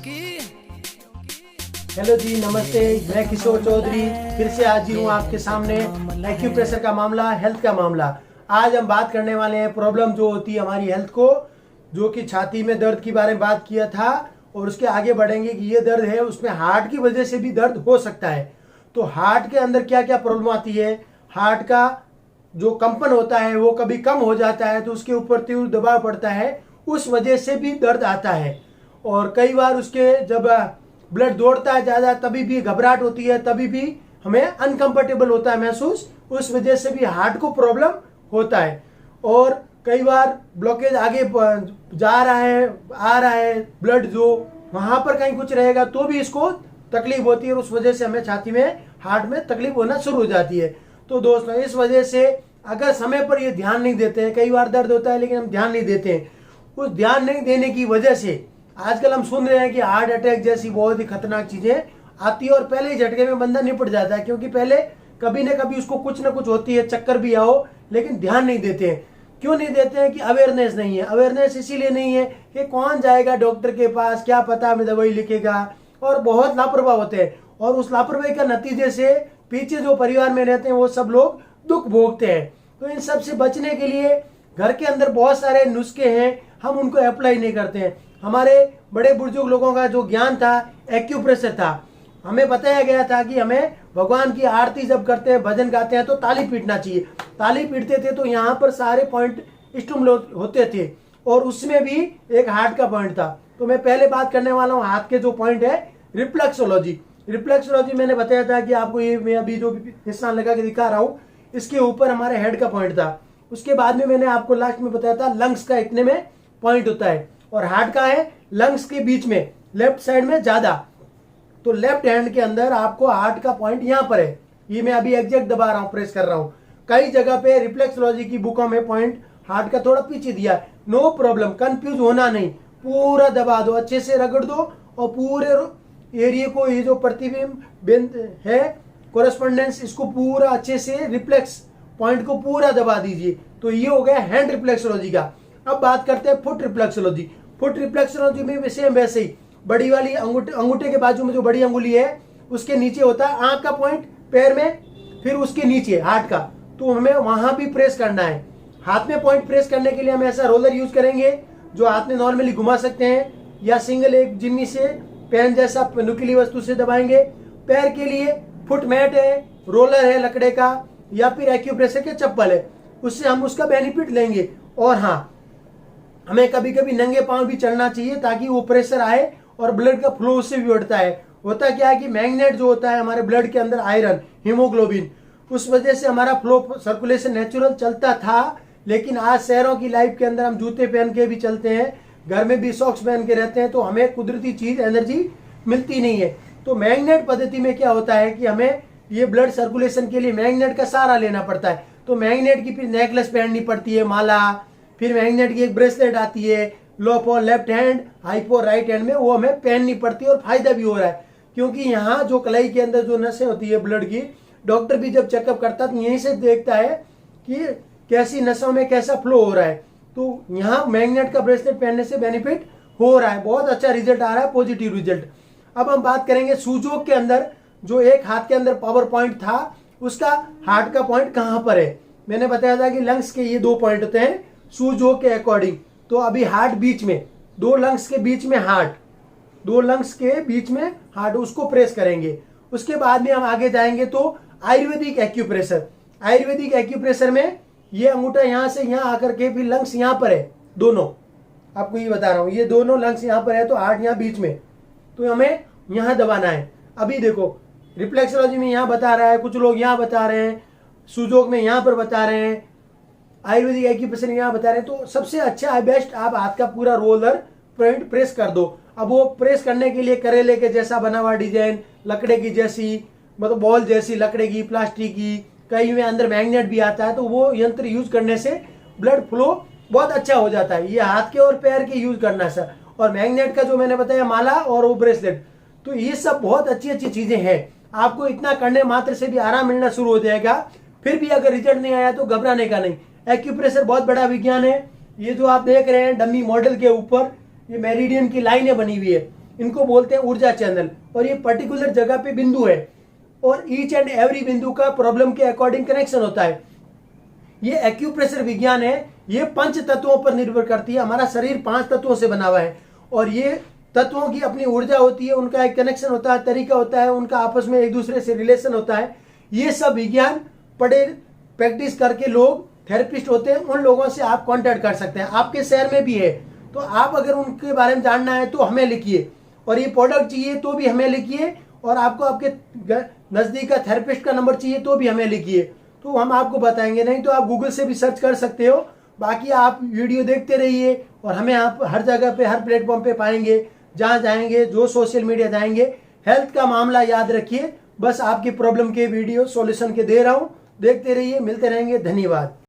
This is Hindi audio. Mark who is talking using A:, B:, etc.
A: हेलो जी, नमस्ते। मैं किशोर चौधरी फिर से हाजिर हूँ आपके सामने। एक्यूप्रेशर का मामला, हेल्थ का मामला। आज हम बात करने वाले हैं प्रॉब्लम जो होती है हमारी हेल्थ को, जो कि छाती में दर्द के बारे में बात किया था, और उसके आगे बढ़ेंगे कि ये दर्द है उसमें हार्ट की वजह से भी दर्द हो सकता है। तो हार्ट के अंदर क्या क्या प्रॉब्लम आती है, हार्ट का जो कंपन होता है वो कभी कम हो जाता है तो उसके ऊपर तीव्र दबाव पड़ता है, उस वजह से भी दर्द आता है। और कई बार उसके जब ब्लड दौड़ता है ज़्यादा तभी भी घबराहट होती है, तभी भी हमें अनकंफर्टेबल होता है महसूस, उस वजह से भी हार्ट को प्रॉब्लम होता है। और कई बार ब्लॉकेज आगे जा रहा है, आ रहा है ब्लड, जो वहाँ पर कहीं कुछ रहेगा तो भी इसको तकलीफ होती है, और उस वजह से हमें छाती में, हार्ट में तकलीफ होना शुरू हो जाती है। तो दोस्तों, इस वजह से अगर समय पर ये ध्यान नहीं देते हैं, कई बार दर्द होता है लेकिन हम ध्यान नहीं देते हैं, उस ध्यान नहीं देने की वजह से आजकल हम सुन रहे हैं कि हार्ट अटैक जैसी बहुत ही खतरनाक चीजें आती है, और पहले ही झटके में बंदा निपट जाता है, क्योंकि पहले कभी न कभी उसको कुछ ना कुछ होती है, चक्कर भी आओ, लेकिन ध्यान नहीं देते हैं। क्यों नहीं देते हैं? कि अवेयरनेस नहीं है। अवेयरनेस इसीलिए नहीं है कि कौन जाएगा डॉक्टर के पास, क्या पता हमें दवाई लिखेगा, और बहुत लापरवाह होते हैं, और उस लापरवाही का नतीजे से पीछे जो परिवार में रहते हैं वो सब लोग दुख भोगते हैं। तो इन सब से बचने के लिए घर के अंदर बहुत सारे नुस्खे हैं, हम उनको अप्लाई नहीं करते हैं। हमारे बड़े बुजुर्ग लोगों का जो ज्ञान था, एक्यूप्रेशर था। हमें बताया गया था कि हमें भगवान की आरती जब करते हैं, भजन गाते हैं, तो ताली पीटना चाहिए। ताली पीटते थे तो यहाँ पर सारे पॉइंट स्टिमुलेट होते थे, और उसमें भी एक हार्ट का पॉइंट था। तो मैं पहले बात करने वाला हूँ हाथ के जो पॉइंट है, रिफ्लेक्सोलॉजी। रिफ्लेक्सोलॉजी मैंने बताया था कि आपको ये मैं अभी जो निशान लगा के दिखा रहा हूँ, इसके ऊपर हमारे हेड का पॉइंट था। उसके बाद में मैंने आपको लास्ट में बताया था लंग्स का इतने में पॉइंट होता है, और हार्ट का है लंग्स के बीच में, लेफ्ट साइड में ज्यादा। तो लेफ्ट हैंड के अंदर आपको हार्ट का पॉइंट यहाँ पर है, ये मैं अभी एग्जैक्ट दबा रहा हूँ, प्रेस कर रहा हूँ। कई जगह पे रिफ्लेक्सोलॉजी की बुकों में पॉइंट हार्ट का थोड़ा पीछे दिया है। नो प्रॉब्लम, कंफ्यूज होना नहीं, पूरा दबा दो, अच्छे से रगड़ दो, और पूरे एरिया को, ये जो प्रतिबिंब है, कोरेस्पोंडेंस, इसको पूरा अच्छे से रिफ्लेक्स पॉइंट को पूरा दबा दीजिए। तो ये हो गया हैंड रिफ्लेक्सोलॉजी का। अब बात करते हैं फुट रिफ्लेक्सोलॉजी। फुट रिफ्लेक्सोलॉजी में सेम वैसे ही, बड़ी वाली अंगूठे के बाजू में जो बड़ी अंगुली है उसके नीचे होता है आंख का पॉइंट, पैर में, फिर उसके नीचे हार्ट का। तो हमें वहां भी प्रेस करना है। हाथ में पॉइंट प्रेस करने के लिए हम ऐसा रोलर यूज करेंगे जो हाथ में नॉर्मली घुमा सकते हैं, या सिंगल एक जिम्मी से पेन जैसा नुकीली वस्तु से दबाएंगे। पैर के लिए फुट मैट है, रोलर है लकड़े का, या फिर एक्यूप्रेशर के चप्पल है, उससे हम उसका बेनिफिट लेंगे। और हाँ, हमें कभी कभी नंगे पांव भी चलना चाहिए ताकि वो प्रेशर आए और ब्लड का फ्लो उससे भी बढ़ता है। होता क्या है कि मैग्नेट जो होता है हमारे ब्लड के अंदर, आयरन, हीमोग्लोबिन, उस वजह से हमारा फ्लो, सर्कुलेशन नेचुरल चलता था। लेकिन आज शहरों की लाइफ के अंदर हम जूते पहन के भी चलते हैं, घर में भी सॉक्स पहन के रहते हैं, तो हमें कुदरती चीज एनर्जी मिलती नहीं है। तो मैग्नेट पद्धति में क्या होता है कि हमें ये ब्लड सर्कुलेशन के लिए मैग्नेट का सहारा लेना पड़ता है। तो मैग्नेट की फिर नेकलेस पहननी पड़ती है, माला, फिर मैग्नेट की एक ब्रेसलेट आती है, low for left hand, high for right hand में, वो हमें पहननी पड़ती है, और फायदा भी हो रहा है। क्योंकि यहाँ जो कलाई के अंदर जो नसें होती है ब्लड की, डॉक्टर भी जब चेकअप करता है तो यहीं से देखता है कि कैसी नसों में कैसा फ्लो हो रहा है। तो यहाँ मैग्नेट का ब्रेसलेट पहनने से बेनिफिट हो रहा है, बहुत अच्छा रिजल्ट आ रहा है, पॉजिटिव रिजल्ट। अब हम बात करेंगे सूजोग के अंदर, जो एक हाथ के अंदर पावर पॉइंट था, उसका हार्ट का पॉइंट कहाँ पर है। मैंने बताया था कि लंग्स के ये दो पॉइंट होते हैं सूजोग के अकॉर्डिंग। तो अभी हार्ट बीच में, दो लंग्स के बीच में हार्ट, दो लंग्स के बीच में हार्ट, उसको प्रेस करेंगे। उसके बाद में हम आगे जाएंगे तो आयुर्वेदिक एक्यूप्रेशर। आयुर्वेदिक एक्यूप्रेशर में ये अंगूठा यहाँ से यहाँ आकर के, फिर लंग्स यहाँ पर है दोनों, आपको ये बता रहा हूँ, ये दोनों लंग्स यहाँ पर है, तो हार्ट यहाँ बीच में, तो हमें यहाँ दबाना है। अभी देखो, रिफ्लेक्सोलॉजी में यहाँ बता रहा है, कुछ लोग यहाँ बता रहे हैं, सुजोग में यहाँ पर बता रहे हैं, आयुर्वेदिक एक्यूप्रेशर यहाँ बता रहे हैं। तो सबसे अच्छा है, बेस्ट, आप हाथ का पूरा रोलर पॉइंट प्रेस कर दो। अब वो प्रेस करने के लिए करेले के जैसा बना हुआ डिजाइन, लकड़े की जैसी, मतलब बॉल जैसी लकड़े की, प्लास्टिक की, कई में अंदर मैग्नेट भी आता है, तो वो यंत्र यूज करने से ब्लड फ्लो बहुत अच्छा हो जाता है। ये हाथ के और पैर के यूज करना सर। और मैग्नेट का जो मैंने बताया माला और वो ब्रेसलेट, तो ये सब बहुत अच्छी अच्छी चीजें हैं। आपको इतना करने मात्र से भी आराम मिलना शुरू हो जाएगा। फिर भी अगर रिजल्ट नहीं आया तो घबराने का नहीं। एक्यूप्रेशर बहुत बड़ा विज्ञान है। ये जो आप देख रहे हैं डमी मॉडल के ऊपर, ये मेरिडियन की लाइनें बनी हुई है, इनको बोलते हैं ऊर्जा चैनल, और ये पर्टिकुलर जगह पे बिंदु है और ईच एंड एवरी बिंदु का प्रॉब्लम के अकॉर्डिंग कनेक्शन होता है। ये एक्यूप्रेशर विज्ञान है, ये 5 तत्वों पर निर्भर करती है। हमारा शरीर 5 तत्वों से बना हुआ है और ये तत्वों की अपनी ऊर्जा होती है, उनका एक कनेक्शन होता है, तरीका होता है, उनका आपस में एक दूसरे से रिलेशन होता है। ये सब विज्ञान पढ़े प्रैक्टिस करके लोग थेरेपिस्ट होते हैं, उन लोगों से आप कांटेक्ट कर सकते हैं। आपके शहर में भी है, तो आप अगर उनके बारे में जानना है तो हमें लिखिए, और ये प्रोडक्ट चाहिए तो भी हमें लिखिए, और आपको आपके नज़दीक का थेरेपिस्ट का नंबर चाहिए तो भी हमें लिखिए, तो हम आपको बताएंगे। नहीं तो आप गूगल से भी सर्च कर सकते हो। बाकी आप वीडियो देखते रहिए, और हमें आप हर जगह पे, हर प्लेटफॉर्म पे पाएंगे, जहाँ जाएंगे, जो सोशल मीडिया जाएंगे। हेल्थ का मामला याद रखिए, बस आपकी प्रॉब्लम के वीडियो सॉल्यूशन के दे रहा हूँ, देखते रहिए, मिलते रहेंगे। धन्यवाद।